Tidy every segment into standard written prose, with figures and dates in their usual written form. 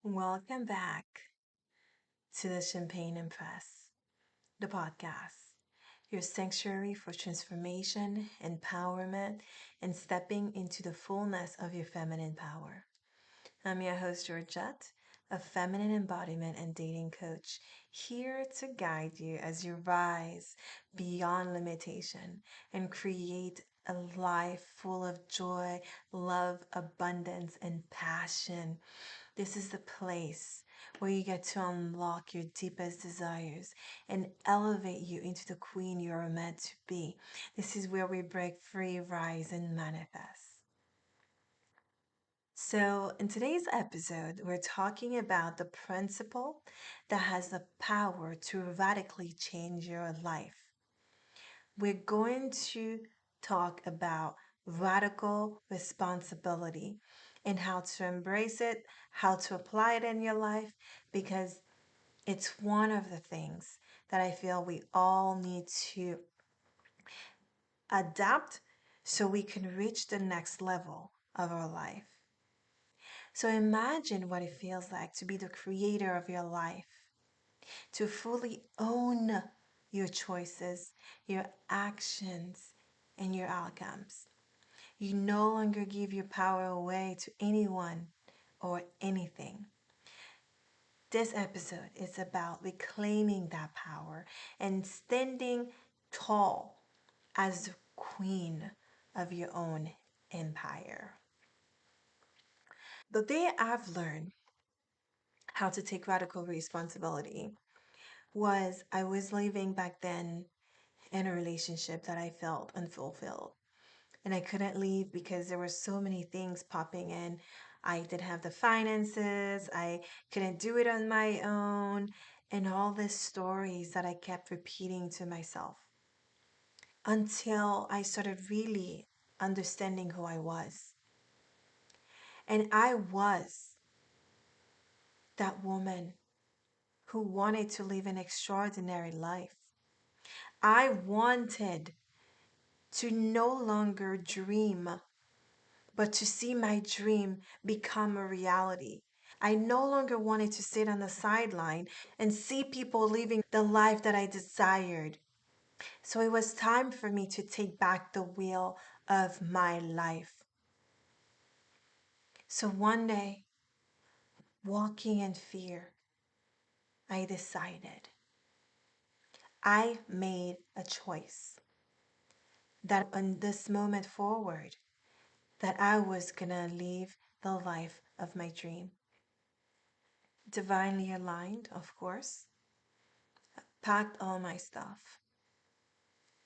Welcome back to the Champagne Empress, the podcast, your sanctuary for transformation, empowerment, and stepping into the fullness of your feminine power. I'm your host, Georgette, a feminine embodiment and dating coach, here to guide you as you rise beyond limitation and create a life full of joy, love, abundance, and passion. This is the place where you get to unlock your deepest desires and elevate you into the queen you are meant to be. This is where we break free, rise, and manifest. So, in today's episode, we're talking about the principle that has the power to radically change your life. We're going to talk about radical responsibility and how to embrace it, how to apply it in your life, because it's one of the things that I feel we all need to adapt so we can reach the next level of our life. So imagine what it feels like to be the creator of your life, to fully own your choices, your actions, and your outcomes. You no longer give your power away to anyone or anything. This episode is about reclaiming that power and standing tall as the queen of your own empire. The day I've learned how to take radical responsibility was I was living back then in a relationship that I felt unfulfilled. And I couldn't leave because there were so many things popping in. I didn't have the finances, I couldn't do it on my own, and all these stories that I kept repeating to myself until I started really understanding who I was. And I was that woman who wanted to live an extraordinary life. I wanted to no longer dream, but to see my dream become a reality. I no longer wanted to sit on the sideline and see people living the life that I desired. So it was time for me to take back the wheel of my life. So one day, walking in fear, I decided. I made a choice that on this moment forward, that I was gonna live the life of my dream. Divinely aligned, of course, packed all my stuff,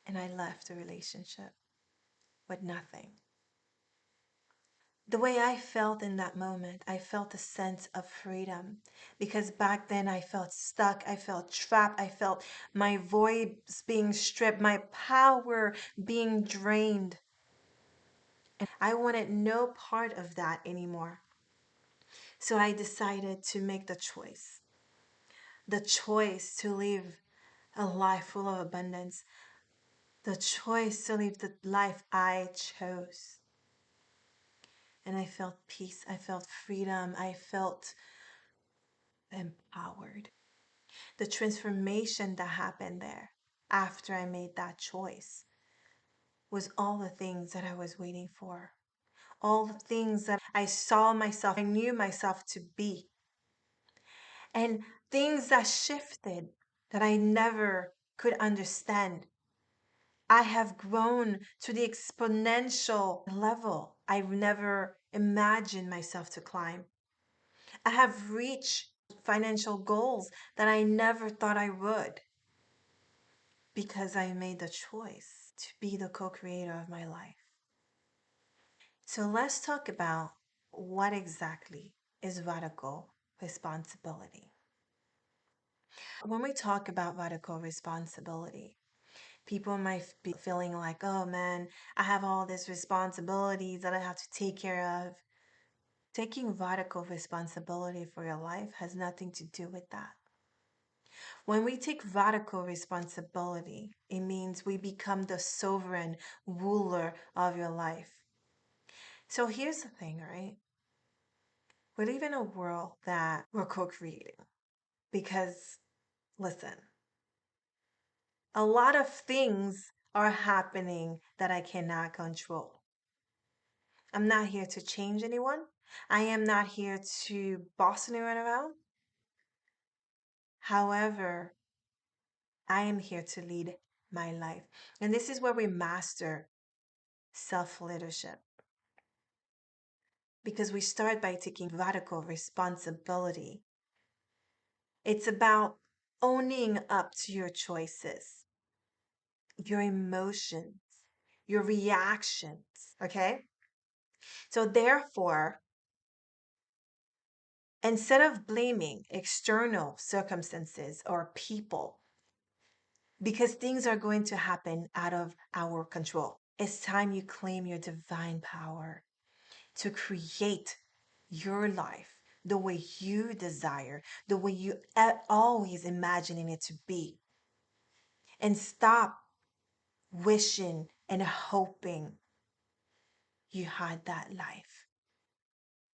and I left the relationship with nothing. The way I felt in that moment, I felt a sense of freedom because back then I felt stuck, I felt trapped, I felt my voice being stripped, my power being drained. And I wanted no part of that anymore. So I decided to make the choice to live a life full of abundance, the choice to live the life I chose. And I felt peace, I felt freedom, I felt empowered. The transformation that happened there after I made that choice was all the things that I was waiting for, all the things that I saw myself, I knew myself to be, and things that shifted that I never could understand. I have grown to the exponential level I've never imagined myself to climb. I have reached financial goals that I never thought I would because I made the choice to be the co creator of my life. So let's talk about what exactly is radical responsibility. When we talk about radical responsibility, people might be feeling like, oh man, I have all these responsibilities that I have to take care of. Taking radical responsibility for your life has nothing to do with that. When we take radical responsibility, it means we become the sovereign ruler of your life. So here's the thing, right? We live in a world that we're co creating because, listen, a lot of things are happening that I cannot control. I'm not here to change anyone. I am not here to boss anyone around. However, I am here to lead my life. And this is where we master self leadership because we start by taking radical responsibility. It's about owning up to your choices, your emotions, your reactions. Okay. So, therefore, instead of blaming external circumstances or people, because things are going to happen out of our control, it's time you claim your divine power to create your life the way you desire, the way you always imagining it to be, and stop wishing and hoping you had that life.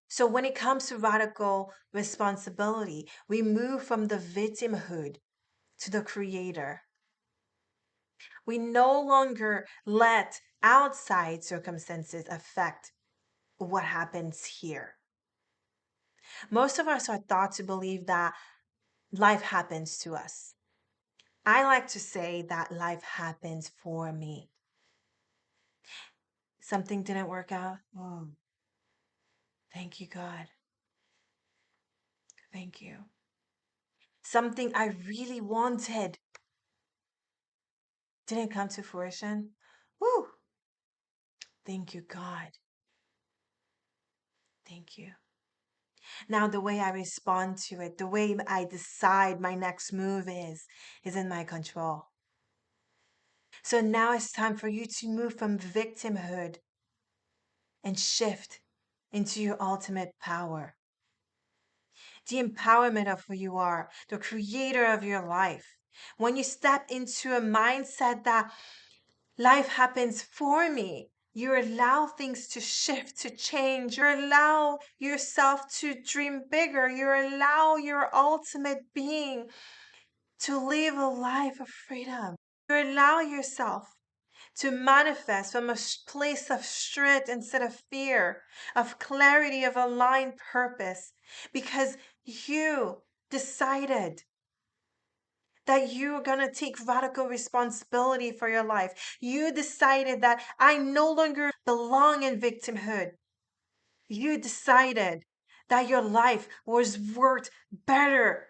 So when it comes to radical responsibility, we move from the victimhood to the creator. We no longer let outside circumstances affect what happens here. Most of us are taught to believe that life happens to us. I like to say that life happens for me. Something didn't work out. Oh, thank you, God. Thank you. Something I really wanted didn't come to fruition. Woo! Thank you, God. Thank you. Now, the way I respond to it, the way I decide my next move is in my control. So now it's time for you to move from victimhood and shift into your ultimate power. The empowerment of who you are, the creator of your life. When you step into a mindset that life happens for me, you allow things to shift, to change. You allow yourself to dream bigger. You allow your ultimate being to live a life of freedom. You allow yourself to manifest from a place of strength instead of fear, of clarity, of aligned purpose, because you decided that you're going to take radical responsibility for your life. You decided that I no longer belong in victimhood. You decided that your life was worth better.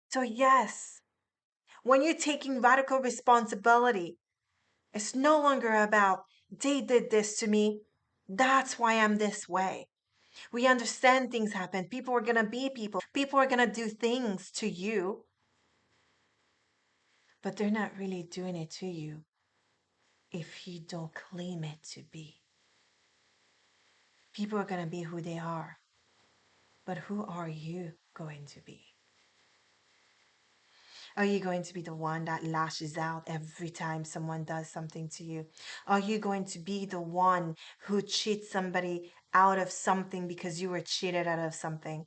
So, yes, when you're taking radical responsibility, it's no longer about they did this to me. That's why I'm this way. We understand things happen. People are going to be people. People are going to do things to you, but they're not really doing it to you if you don't claim it to be. People are going to be who they are, but who are you going to be? Are you going to be the one that lashes out every time someone does something to you? Are you going to be the one who cheats somebody out of something because you were cheated out of something?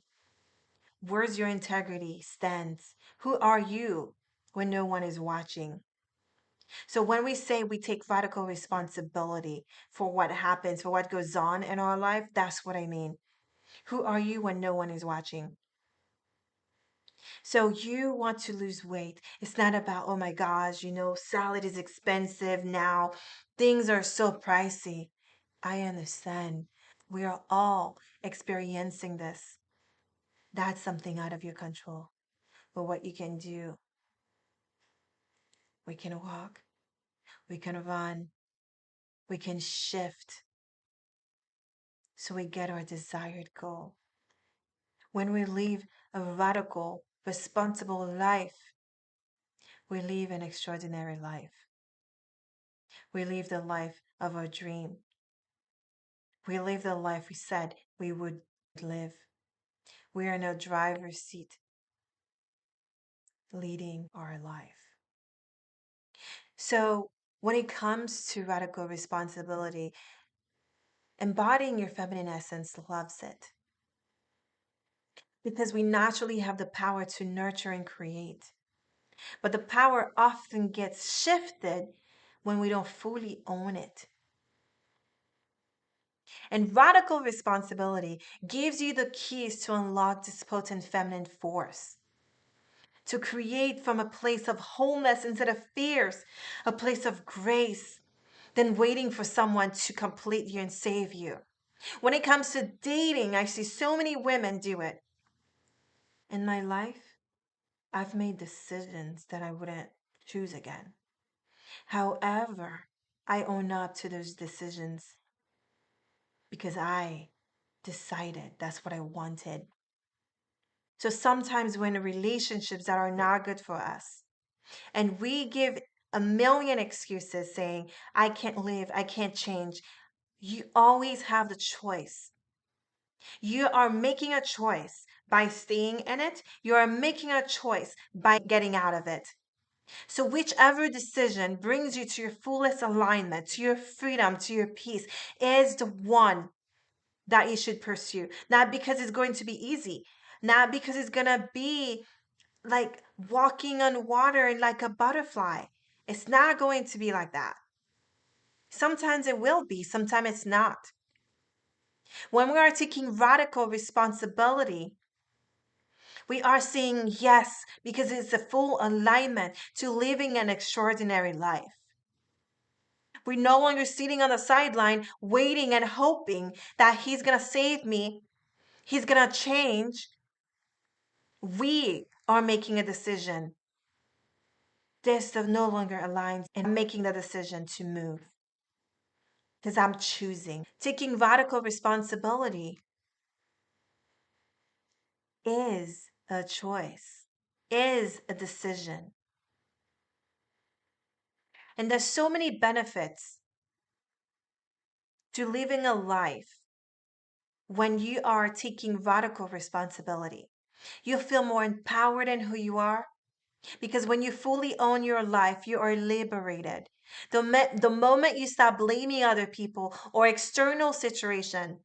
Where's your integrity stands? Who are you when no one is watching? So when we say we take radical responsibility for what happens, for what goes on in our life, that's what I mean. Who are you when no one is watching? So you want to lose weight. It's not about, oh my gosh, salad is expensive now. Things are so pricey. I understand. We are all experiencing this. That's something out of your control. But what you can do, we can walk, we can run, we can shift so we get our desired goal. When we live a radical, responsible life, we live an extraordinary life. We live the life of our dream. We live the life we said we would live. We are in a driver's seat leading our life. So, when it comes to radical responsibility, Embodying your feminine essence loves it because we naturally have the power to nurture and create. But the power often gets shifted when we don't fully own it. And radical responsibility gives you the keys to unlock this potent feminine force, to create from a place of wholeness instead of fears, a place of grace, than waiting for someone to complete you and save you. When it comes to dating, I see so many women do it. In my life, I've made decisions that I wouldn't choose again. However, I own up to those decisions because I decided that's what I wanted. So sometimes we're in relationships that are not good for us, and we give a million excuses saying, I can't live, I can't change. You always have the choice. You are making a choice by staying in it. You are making a choice by getting out of it. So, whichever decision brings you to your fullest alignment, to your freedom, to your peace, is the one that you should pursue. Not because it's going to be easy, not because it's going to be like walking on water and like a butterfly. It's not going to be like that. Sometimes it will be, sometimes it's not. When we are taking radical responsibility, we are saying yes because it's a full alignment to living an extraordinary life. We're no longer sitting on the sideline waiting and hoping that he's going to save me, he's going to change. We are making a decision. This no longer aligns, and I'm making the decision to move because I'm choosing. Taking radical responsibility is a choice, is a decision. And there's so many benefits to living a life when you are taking radical responsibility. You feel more empowered in who you are because when you fully own your life, you are liberated. The moment you stop blaming other people or external situation,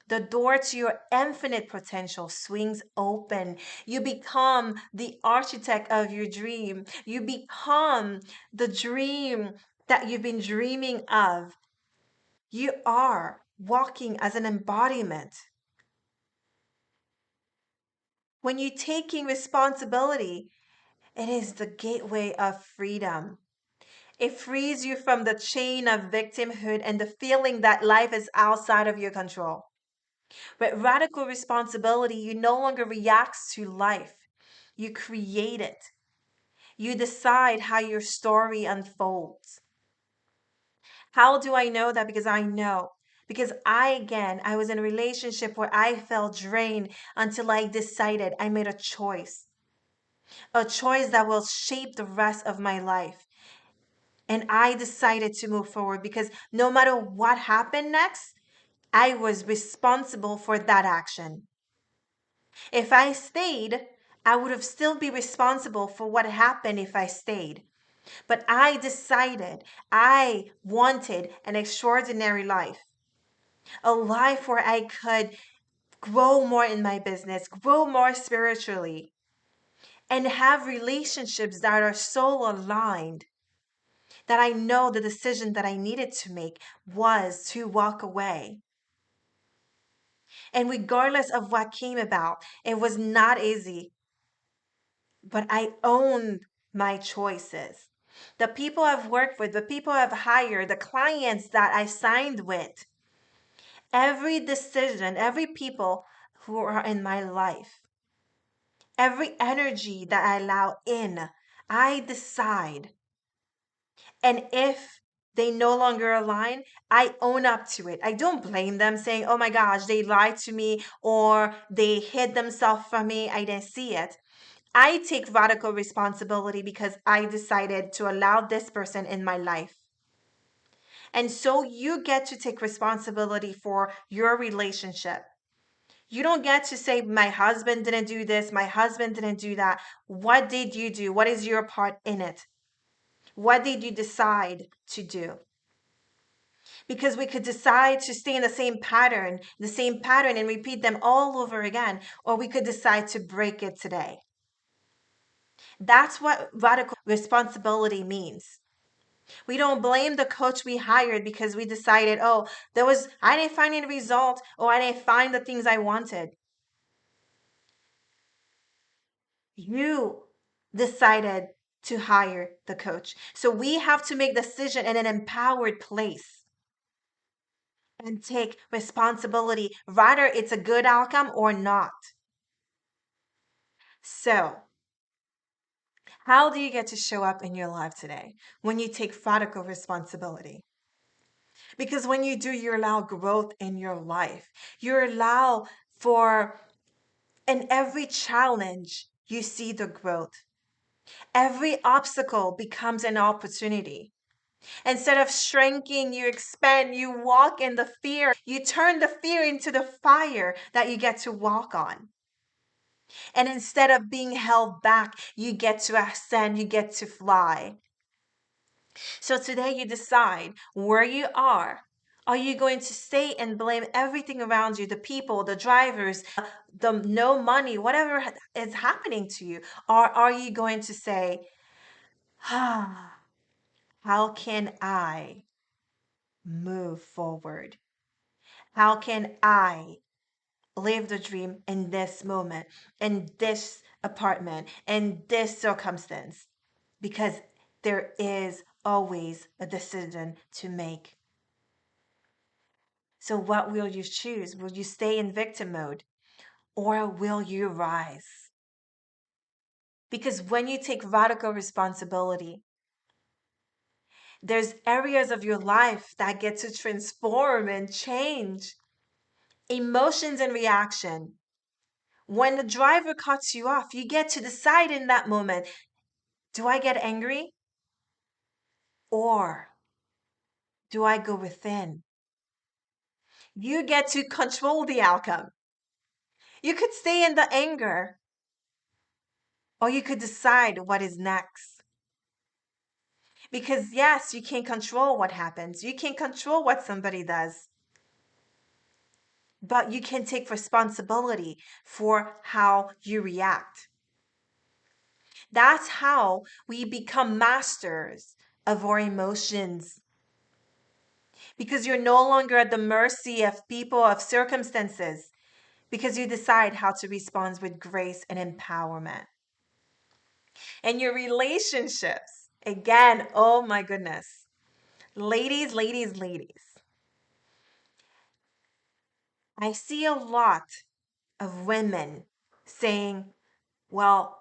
the door to your infinite potential swings open. You become the architect of your dream. You become the dream that you've been dreaming of. You are walking as an embodiment. When you're taking responsibility, it is the gateway of freedom. It frees you from the chain of victimhood and the feeling that life is outside of your control. With radical responsibility, you no longer react to life. You create it. You decide how your story unfolds. How do I know that? Because I know. Because I was in a relationship where I felt drained until I decided I made a choice that will shape the rest of my life. And I decided to move forward because no matter what happened next, I was responsible for that action. If I stayed, I would have still be responsible for what happened if I stayed. But I decided I wanted an extraordinary life, a life where I could grow more in my business, grow more spiritually, and have relationships that are so aligned that I know the decision that I needed to make was to walk away. And regardless of what came about, it was not easy, but I owned my choices. The people I've worked with, the people I've hired, the clients that I signed with, every decision, every people who are in my life, every energy that I allow in, I decide. And if they no longer align, I own up to it. I don't blame them saying, oh my gosh, they lied to me or they hid themselves from me. I didn't see it. I take radical responsibility because I decided to allow this person in my life. And so you get to take responsibility for your relationship. You don't get to say, my husband didn't do this, my husband didn't do that. What did you do? What is your part in it? What did you decide to do? because we could decide to stay in the same pattern and repeat them all over again, or we could decide to break it today. That's what radical responsibility means. We don't blame the coach we hired because we decided, oh, I didn't find any result, or I didn't find the things I wanted. You decided to hire the coach. So we have to make decision in an empowered place and take responsibility, whether it's a good outcome or not. So, how do you get to show up in your life today? When you take radical responsibility. Because when you do, you allow growth in your life. You allow for, in every challenge, you see the growth. Every obstacle becomes an opportunity. Instead of shrinking, you expand, you walk in the fear. You turn the fear into the fire that you get to walk on. And instead of being held back, you get to ascend, you get to fly. So today you decide where you are. Are you going to stay and blame everything around you, the people, the drivers, the no money, whatever is happening to you? Or are you going to say, ah, how can I move forward? How can I live the dream in this moment, in this apartment, in this circumstance? Because there is always a decision to make. So, what will you choose? Will you stay in victim mode or will you rise? Because when you take radical responsibility, there's areas of your life that get to transform and change. Emotions and reaction. When the driver cuts you off, you get to decide in that moment, do I get angry or do I go within? You get to control the outcome. You could stay in the anger or you could decide what is next. Because yes, you can't control what happens. You can't control what somebody does. But you can take responsibility for how you react. That's how we become masters of our emotions. Because you're no longer at the mercy of people, of circumstances, because you decide how to respond with grace and empowerment. And your relationships, again, oh my goodness. Ladies, ladies, ladies. I see a lot of women saying, well,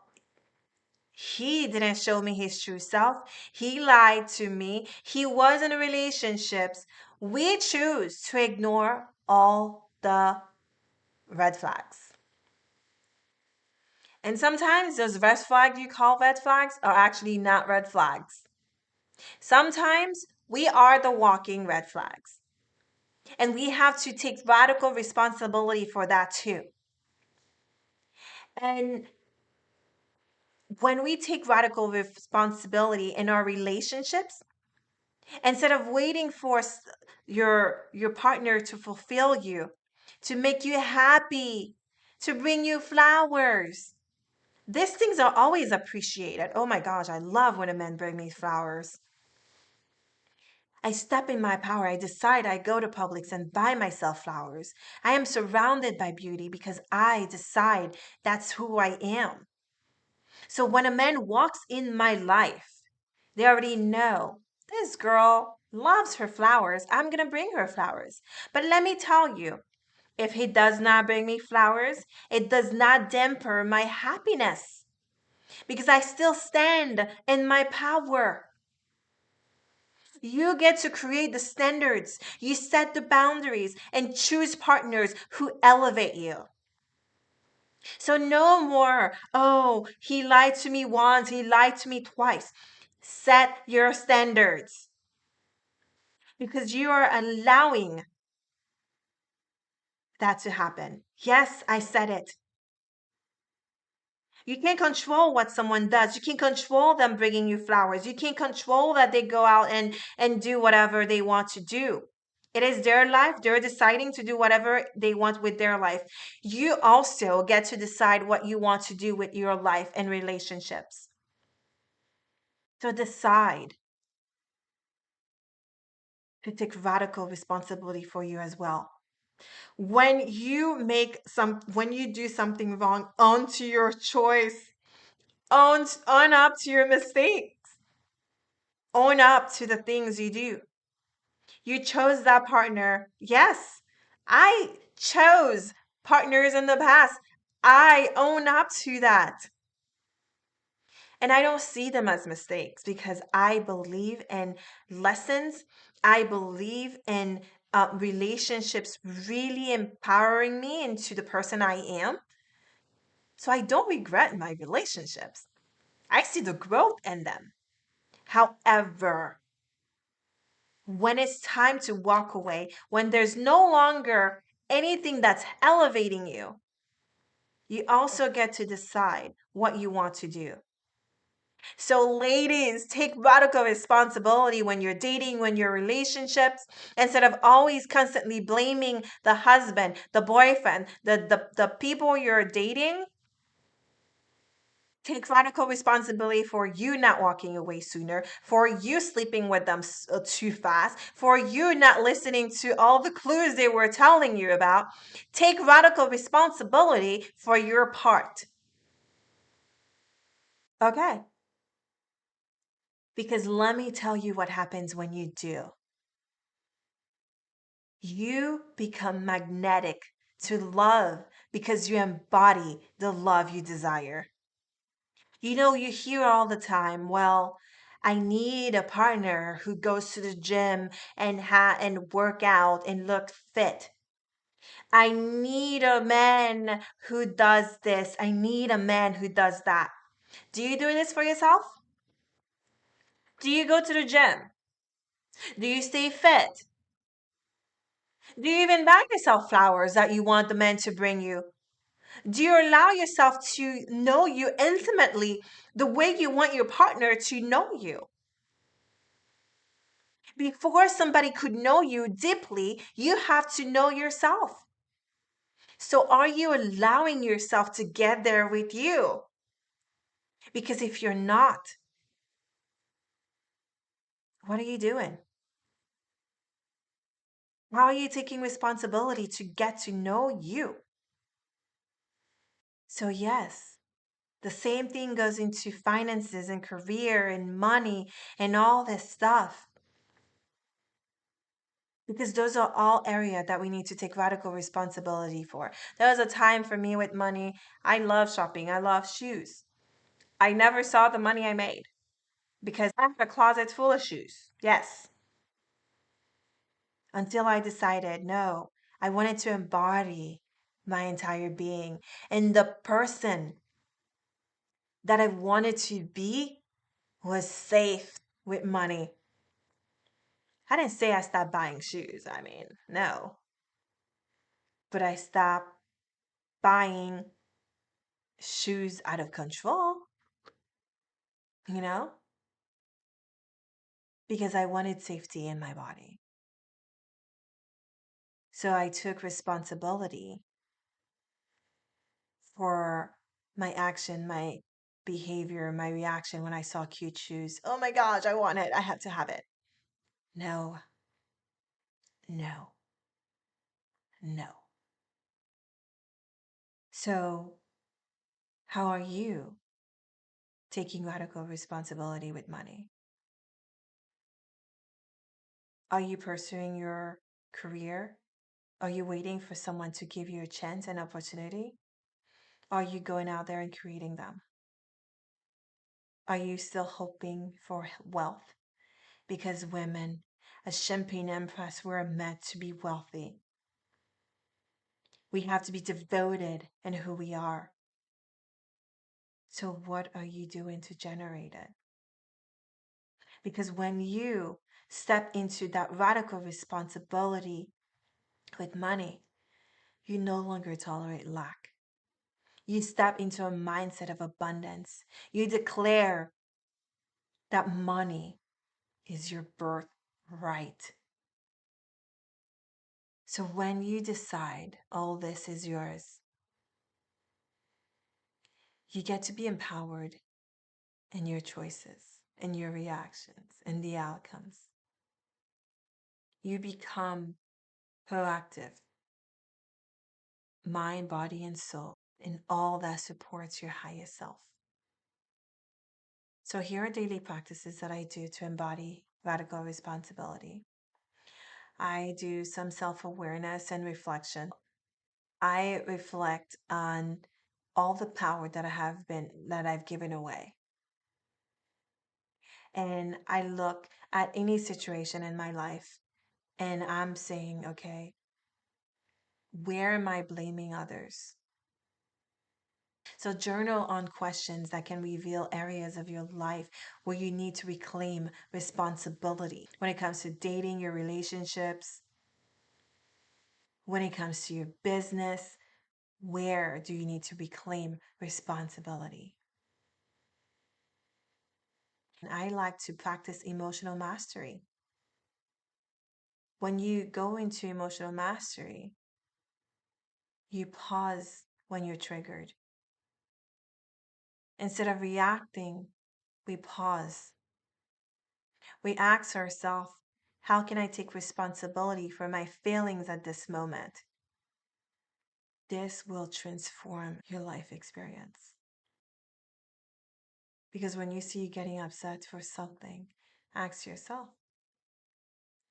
he didn't show me his true self. He lied to me. He was in relationships. We choose to ignore all the red flags. And sometimes those red flags you call red flags are actually not red flags. Sometimes we are the walking red flags. And we have to take radical responsibility for that too. And when we take radical responsibility in our relationships, instead of waiting for your partner to fulfill you, to make you happy, to bring you flowers, these things are always appreciated. Oh my gosh, I love when a man brings me flowers. I step in my power. I decide I go to Publix and buy myself flowers. I am surrounded by beauty because I decide that's who I am. So when a man walks in my life, they already know this girl loves her flowers. I'm going to bring her flowers. But let me tell you, if he does not bring me flowers, it does not damper my happiness because I still stand in my power. You get to create the standards, you set the boundaries, and choose partners who elevate you. So no more, oh, he lied to me once, he lied to me twice. Set your standards because you are allowing that to happen. Yes, I said it. You can't control what someone does. You can't control them bringing you flowers. You can't control that they go out and do whatever they want to do. It is their life. They're deciding to do whatever they want with their life. You also get to decide what you want to do with your life and relationships. So decide to take radical responsibility for you as well. When you do something wrong, own to your choice. Own up to your mistakes. Own up to the things you do. You chose that partner. Yes, I chose partners in the past. I own up to that. And I don't see them as mistakes because I believe in lessons. I believe in relationships really empowering me into the person I am. So I don't regret my relationships. I see the growth in them. However, when it's time to walk away, when there's no longer anything that's elevating you, you also get to decide what you want to do. So, ladies, take radical responsibility when you're dating, when you're relationships, instead of always constantly blaming the husband, the boyfriend, the people you're dating. Take radical responsibility for you not walking away sooner, for you sleeping with them too fast, for you not listening to all the clues they were telling you about. Take radical responsibility for your part. Okay? Because let me tell you what happens when you do. You become magnetic to love because you embody the love you desire. You hear all the time, well, I need a partner who goes to the gym and work out and look fit. I need a man who does this. I need a man who does that. Do you do this for yourself? Do you go to the gym? Do you stay fit? Do you even buy yourself flowers that you want the man to bring you? Do you allow yourself to know you intimately the way you want your partner to know you? Before somebody could know you deeply, you have to know yourself. So, are you allowing yourself to get there with you? Because if you're not, what are you doing? How are you taking responsibility to get to know you? So, yes, the same thing goes into finances and career and money and all this stuff. Because those are all areas that we need to take radical responsibility for. There was a time for me with money. I love shopping. I love shoes. I never saw the money I made because I have a closet full of shoes. Yes. Until I decided, no, I wanted to embody my entire being. And the person that I wanted to be was safe with money. I didn't say I stopped buying shoes. I mean, no. But I stopped buying shoes out of control, you know, because I wanted safety in my body. So I took responsibility for my action, my behavior, my reaction when I saw cute shoes. Oh my gosh, I want it. I have to have it. No, no, no. So, how are you taking radical responsibility with money? Are you pursuing your career? Are you waiting for someone to give you a chance and opportunity? Are you going out there and creating them? Are you still hoping for wealth? Because women, as Champagne Empress, we're meant to be wealthy. We have to be devoted in who we are. So, what are you doing to generate it? Because when you step into that radical responsibility with money, you no longer tolerate lack. You step into a mindset of abundance. You declare that money is your birthright. So when you decide all this is yours, you get to be empowered in your choices, in your reactions, in the outcomes. You become proactive, mind, body, and soul, in all that supports your highest self. So here are daily practices that I do to embody radical responsibility. I do some self-awareness and reflection. I reflect on all the power that I've given away. And I look at any situation in my life and I'm saying, okay, where am I blaming others? So journal on questions that can reveal areas of your life where you need to reclaim responsibility. When it comes to dating, your relationships, when it comes to your business, where do you need to reclaim responsibility? And I like to practice emotional mastery. When you go into emotional mastery, you pause when you're triggered. Instead of reacting, we pause. We ask ourselves, how can I take responsibility for my failings at this moment? This will transform your life experience. Because when you see you getting upset for something, ask yourself,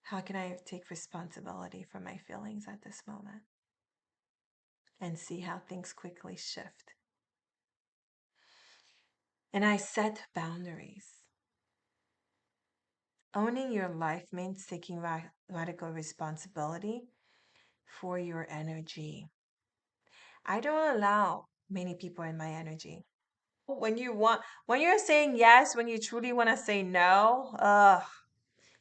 how can I take responsibility for my feelings at this moment? And see how things quickly shift. And I set boundaries. Owning your life means taking radical responsibility for your energy. I don't allow many people in my energy. When you're saying yes, when you truly want to say no,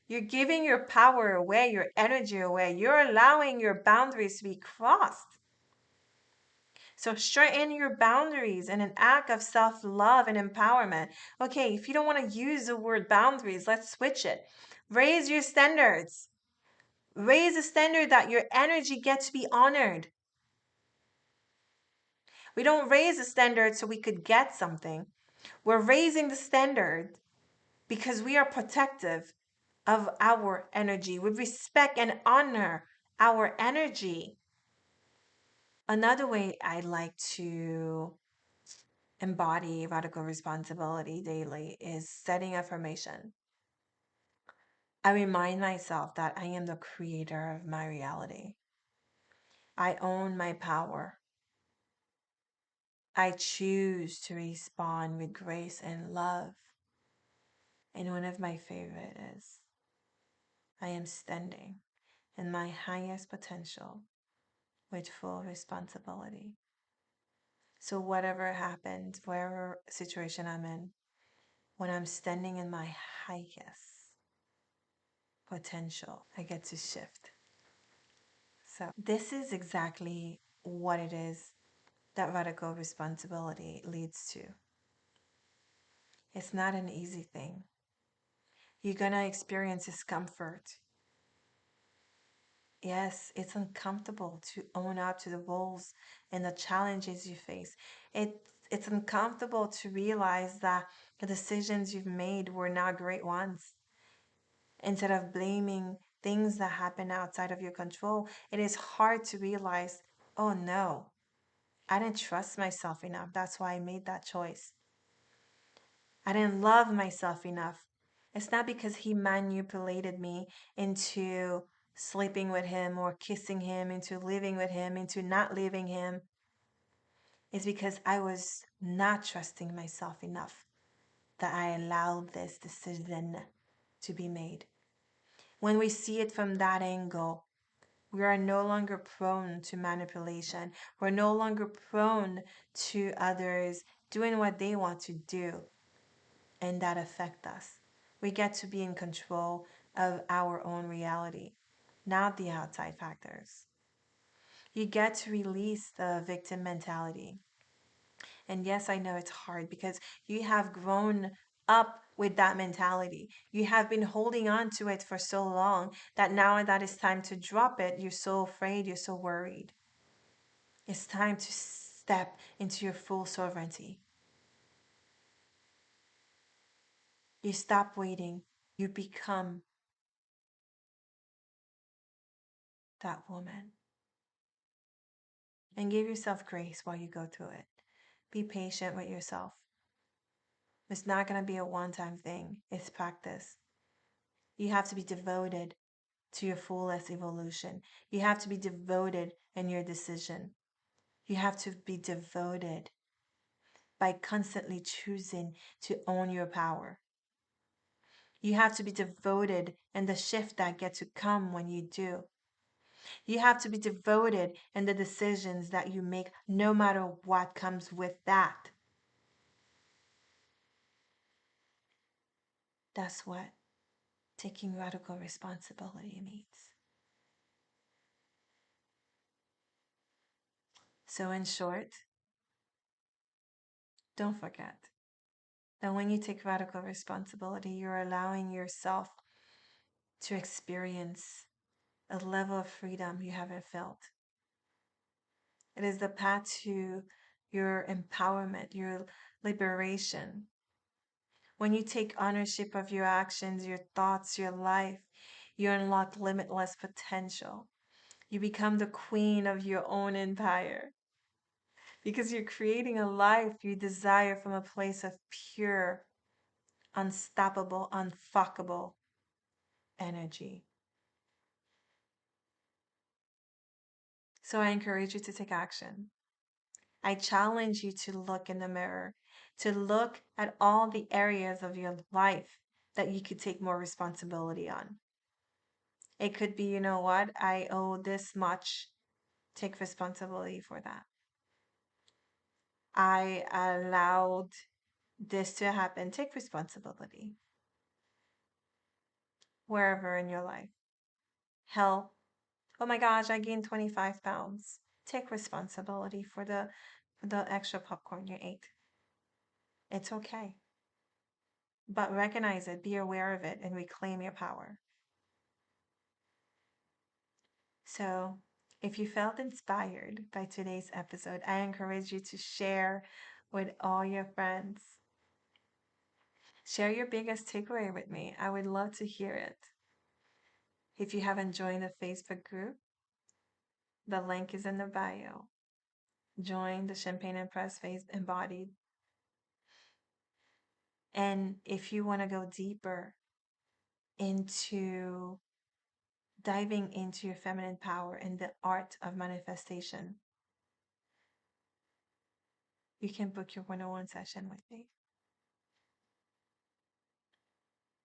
you're giving your power away, your energy away. You're allowing your boundaries to be crossed. So straighten your boundaries in an act of self-love and empowerment. Okay, if you don't want to use the word boundaries, let's switch it. Raise your standards. Raise the standard that your energy gets to be honored. We don't raise the standard so we could get something. We're raising the standard because we are protective of our energy. We respect and honor our energy. Another way I like to embody radical responsibility daily is setting affirmation. I remind myself that I am the creator of my reality. I own my power. I choose to respond with grace and love. And one of my favorite is I am standing in my highest potential with full responsibility. So whatever happens, whatever situation I'm in, when I'm standing in my highest potential, I get to shift. So this is exactly what it is that radical responsibility leads to. It's not an easy thing. You're going to experience discomfort. Yes, it's uncomfortable to own up to the roles and the challenges you face. It's uncomfortable to realize that the decisions you've made were not great ones. Instead of blaming things that happen outside of your control, it is hard to realize, oh no, I didn't trust myself enough. That's why I made that choice. I didn't love myself enough. It's not because he manipulated me into sleeping with him or kissing him, into living with him, into not leaving him. It's because I was not trusting myself enough that I allowed this decision to be made. When we see it from that angle, we are no longer prone to manipulation. We're no longer prone to others doing what they want to do and that affect us. We get to be in control of our own reality, not the outside factors. You get to release the victim mentality. And yes, I know it's hard because you have grown up with that mentality. You have been holding on to it for so long that now that it's time to drop it, you're so afraid, you're so worried. It's time to step into your full sovereignty. You stop waiting, you become that woman. And give yourself grace while you go through it. Be patient with yourself. It's not going to be a one time thing, it's practice. You have to be devoted to your fullest evolution. You have to be devoted in your decision. You have to be devoted by constantly choosing to own your power. You have to be devoted in the shift that gets to come when you do. You have to be devoted in the decisions that you make, no matter what comes with that. That's what taking radical responsibility means. So, in short, don't forget that when you take radical responsibility, you're allowing yourself to experience a level of freedom you haven't felt. It is the path to your empowerment, your liberation. When you take ownership of your actions, your thoughts, your life, you unlock limitless potential. You become the queen of your own empire because you're creating a life you desire from a place of pure, unstoppable, unfuckable energy. So I encourage you to take action. I challenge you to look in the mirror, to look at all the areas of your life that you could take more responsibility on. It could be, you know what, I owe this much. Take responsibility for that. I allowed this to happen. Take responsibility wherever in your life. Health. Oh my gosh, I gained 25 pounds. Take responsibility for the extra popcorn you ate. It's okay. But recognize it, be aware of it, and reclaim your power. So, if you felt inspired by today's episode, I encourage you to share with all your friends. Share your biggest takeaway with me. I would love to hear it. If you haven't joined the Facebook group, the link is in the bio. Join the Champagne Empress Face Embodied. And if you want to go deeper into diving into your feminine power and the art of manifestation, you can book your one-on-one session with me.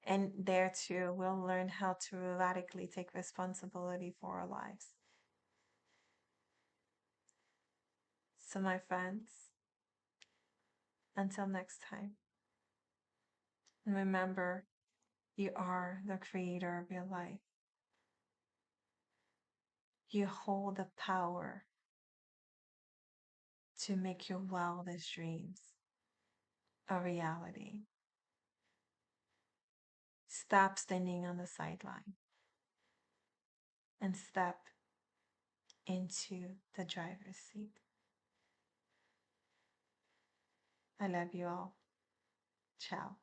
And there too, we'll learn how to radically take responsibility for our lives. So, my friends, until next time, and remember, you are the creator of your life. You hold the power to make your wildest dreams a reality. Stop standing on the sideline and step into the driver's seat. I love you all. Ciao.